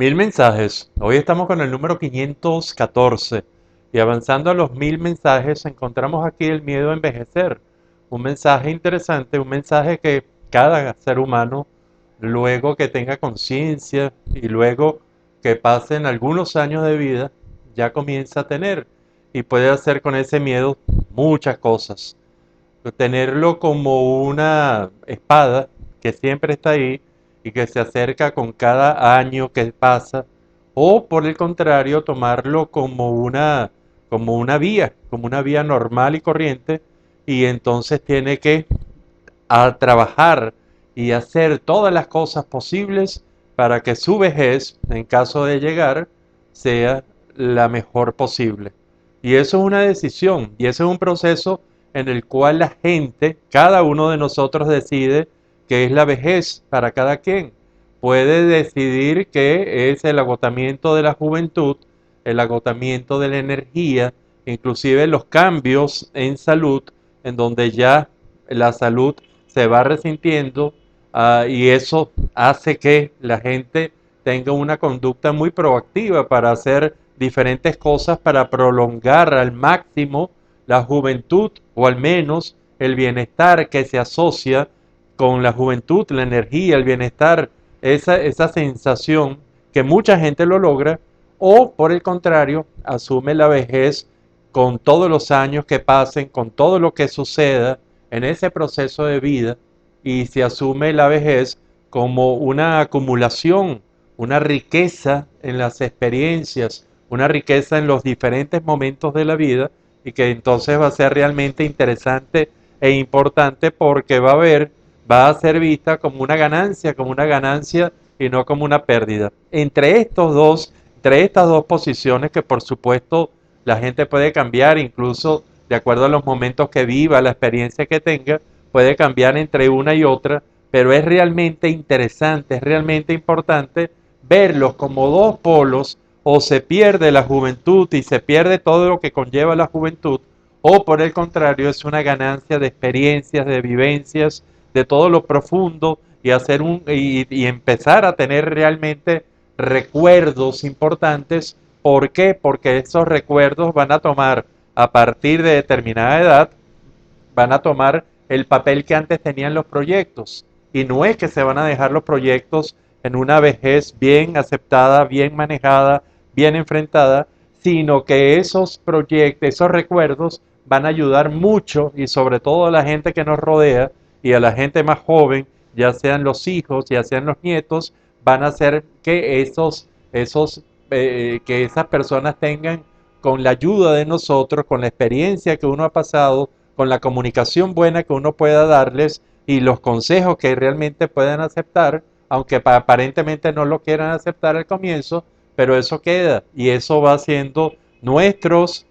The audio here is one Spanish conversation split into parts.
Mil mensajes. Hoy estamos con el número 514 y avanzando a los 1000 mensajes encontramos aquí el miedo a envejecer. Un mensaje interesante, un mensaje que cada ser humano, luego que tenga conciencia y luego que pasen algunos años de vida, ya comienza a tener y puede hacer con ese miedo muchas cosas. Tenerlo como una espada que siempre está ahí y que se acerca con cada año que pasa, o por el contrario, tomarlo como una vía normal y corriente, y entonces tiene que trabajar y hacer todas las cosas posibles para que su vejez, en caso de llegar, sea la mejor posible. Y eso es una decisión, y eso es un proceso en el cual la gente, cada uno de nosotros decide qué es la vejez para cada quien. Puede decidir que es el agotamiento de la juventud, el agotamiento de la energía, inclusive los cambios en salud, en donde ya la salud se va resintiendo, y eso hace que la gente tenga una conducta muy proactiva para hacer diferentes cosas para prolongar al máximo la juventud o al menos el bienestar que se asocia con la juventud, la energía, el bienestar, esa sensación que mucha gente lo logra, o por el contrario, asume la vejez con todos los años que pasen, con todo lo que suceda en ese proceso de vida, y se asume la vejez como una acumulación, una riqueza en las experiencias, una riqueza en los diferentes momentos de la vida, y que entonces va a ser realmente interesante e importante porque va a ser vista como una ganancia y no como una pérdida. Entre estas dos posiciones que por supuesto la gente puede cambiar, incluso de acuerdo a los momentos que viva, la experiencia que tenga, puede cambiar entre una y otra, pero es realmente interesante, es realmente importante verlos como dos polos. O se pierde la juventud y se pierde todo lo que conlleva la juventud, o por el contrario es una ganancia de experiencias, de vivencias, de todo lo profundo, y empezar a tener realmente recuerdos importantes. ¿Por qué? Porque esos recuerdos van a tomar, a partir de determinada edad, van a tomar el papel que antes tenían los proyectos. Y no es que se van a dejar los proyectos en una vejez bien aceptada, bien manejada, bien enfrentada, sino que esos proyectos, esos recuerdos van a ayudar mucho, y sobre todo a la gente que nos rodea y a la gente más joven, ya sean los hijos, ya sean los nietos, van a hacer que que esas personas tengan, con la ayuda de nosotros, con la experiencia que uno ha pasado, con la comunicación buena que uno pueda darles y los consejos que realmente puedan aceptar, aunque aparentemente no lo quieran aceptar al comienzo, pero eso queda, y eso va siendo nuestros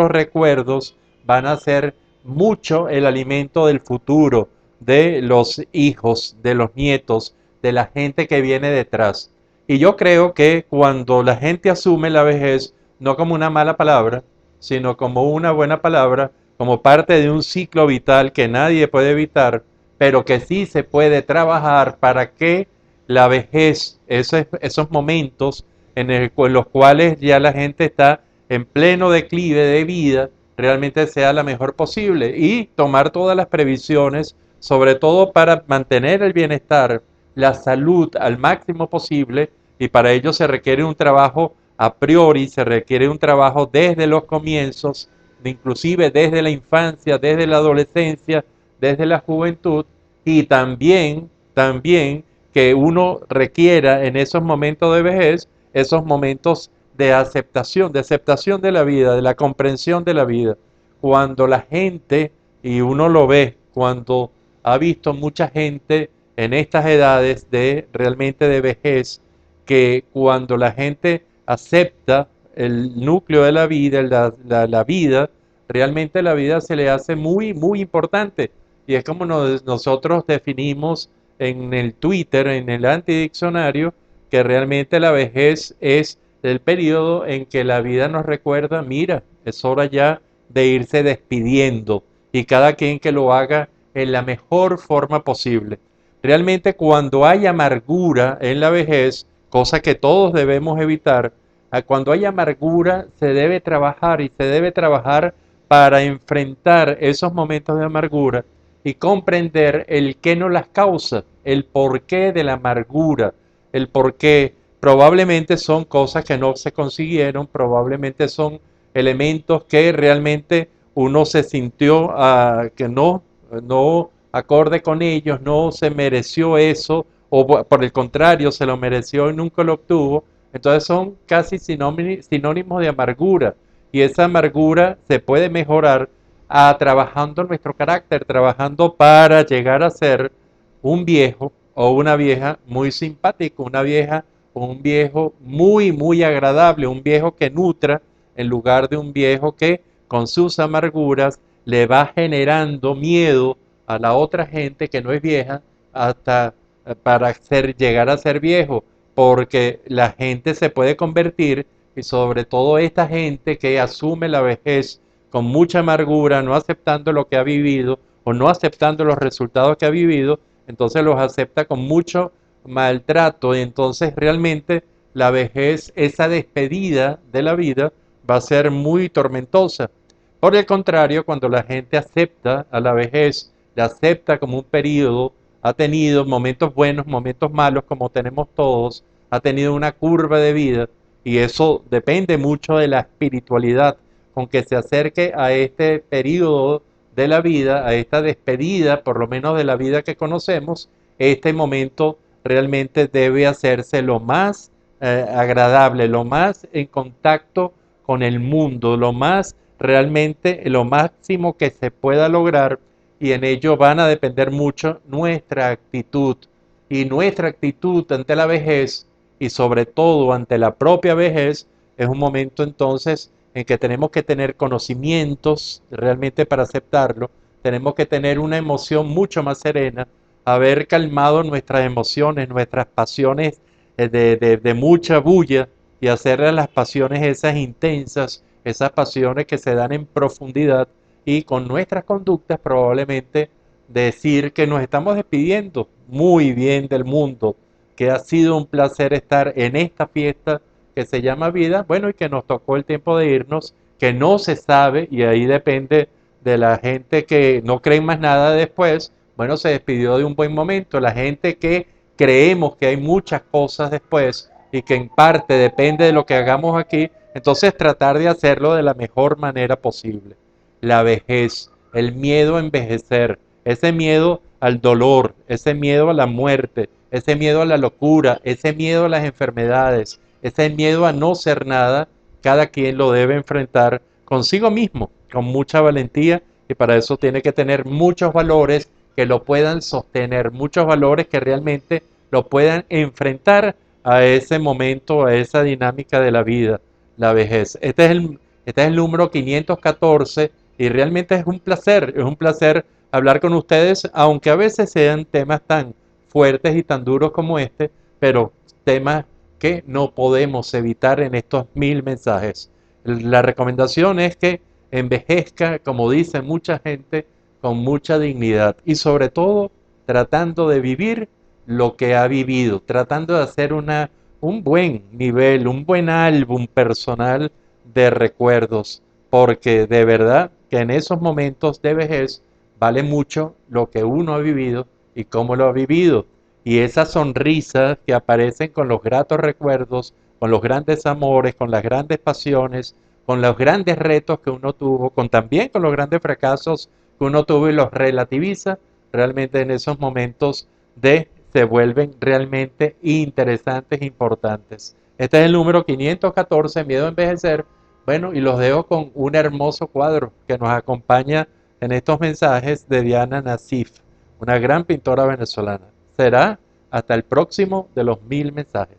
recuerdos, van a ser mucho el alimento del futuro, de los hijos, de los nietos, de la gente que viene detrás. Y yo creo que cuando la gente asume la vejez no como una mala palabra, sino como una buena palabra, como parte de un ciclo vital que nadie puede evitar, pero que sí se puede trabajar para que la vejez, esos momentos en los cuales ya la gente está en pleno declive de vida, realmente sea la mejor posible, y tomar todas las previsiones, sobre todo para mantener el bienestar, la salud al máximo posible, y para ello se requiere un trabajo a priori, se requiere un trabajo desde los comienzos, inclusive desde la infancia, desde la adolescencia, desde la juventud, y también que uno requiera en esos momentos de vejez, esos momentos de aceptación de la vida, de la comprensión de la vida. Cuando la gente, y uno lo ve, cuando ha visto mucha gente en estas edades de realmente de vejez, que cuando la gente acepta el núcleo de la vida, la vida, realmente la vida se le hace muy, muy importante. Y es como nosotros definimos en el Twitter, en el antidiccionario, que realmente la vejez es el periodo en que la vida nos recuerda, mira, es hora ya de irse despidiendo, y cada quien que lo haga en la mejor forma posible. Realmente cuando hay amargura en la vejez, cosa que todos debemos evitar. Cuando hay amargura se debe trabajar y se debe trabajar para enfrentar esos momentos de amargura y comprender el qué nos las causa, el porqué de la amargura, el porqué. Probablemente son cosas que no se consiguieron, probablemente son elementos que realmente uno se sintió que no acorde con ellos, no se mereció eso, o por el contrario, se lo mereció y nunca lo obtuvo. Entonces son casi sinónimos de amargura. Y esa amargura se puede mejorar trabajando nuestro carácter, trabajando para llegar a ser un viejo o una vieja muy simpático, una vieja o un viejo muy, muy agradable, un viejo que nutra en lugar de un viejo que con sus amarguras le va generando miedo a la otra gente que no es vieja hasta para llegar a ser viejo, porque la gente se puede convertir, y sobre todo esta gente que asume la vejez con mucha amargura, no aceptando lo que ha vivido o no aceptando los resultados que ha vivido, entonces los acepta con mucho maltrato y entonces realmente la vejez, esa despedida de la vida, va a ser muy tormentosa. Por el contrario, cuando la gente acepta a la vejez, la acepta como un periodo, ha tenido momentos buenos, momentos malos, como tenemos todos, ha tenido una curva de vida, y eso depende mucho de la espiritualidad con que se acerque a este periodo de la vida, a esta despedida, por lo menos de la vida que conocemos. Este momento realmente debe hacerse lo más agradable, lo más en contacto con el mundo, lo más realmente, lo máximo que se pueda lograr, y en ello van a depender mucho nuestra actitud. Y nuestra actitud ante la vejez y sobre todo ante la propia vejez es un momento entonces en que tenemos que tener conocimientos realmente para aceptarlo, tenemos que tener una emoción mucho más serena, haber calmado nuestras emociones, nuestras pasiones de mucha bulla, y hacerle las pasiones esas intensas, esas pasiones que se dan en profundidad, y con nuestras conductas probablemente decir que nos estamos despidiendo muy bien del mundo, que ha sido un placer estar en esta fiesta que se llama vida, bueno, y que nos tocó el tiempo de irnos, que no se sabe, y ahí depende de la gente que no cree más nada después, bueno, se despidió de un buen momento. La gente que creemos que hay muchas cosas después y que en parte depende de lo que hagamos aquí, entonces tratar de hacerlo de la mejor manera posible. La vejez, el miedo a envejecer, ese miedo al dolor, ese miedo a la muerte, ese miedo a la locura, ese miedo a las enfermedades, ese miedo a no ser nada, cada quien lo debe enfrentar consigo mismo, con mucha valentía, y para eso tiene que tener muchos valores que lo puedan sostener, muchos valores que realmente lo puedan enfrentar a ese momento, a esa dinámica de la vida, la vejez. Este es el número 514 y realmente es un placer hablar con ustedes, aunque a veces sean temas tan fuertes y tan duros como este, pero temas que no podemos evitar en estos 1000 mensajes. La recomendación es que envejezca, como dice mucha gente, con mucha dignidad y sobre todo tratando de vivir lo que ha vivido, tratando de hacer un buen nivel, un buen álbum personal de recuerdos, porque de verdad que en esos momentos de vejez vale mucho lo que uno ha vivido y cómo lo ha vivido. Y esas sonrisas que aparecen con los gratos recuerdos, con los grandes amores, con las grandes pasiones, con los grandes retos que uno tuvo, también con los grandes fracasos que uno tuvo y los relativiza, realmente en esos momentos se vuelven realmente interesantes e importantes. Este es el número 514, Miedo a Envejecer. Bueno, y los dejo con un hermoso cuadro que nos acompaña en estos mensajes de Diana Nassif, una gran pintora venezolana. Será hasta el próximo de los 1000 mensajes.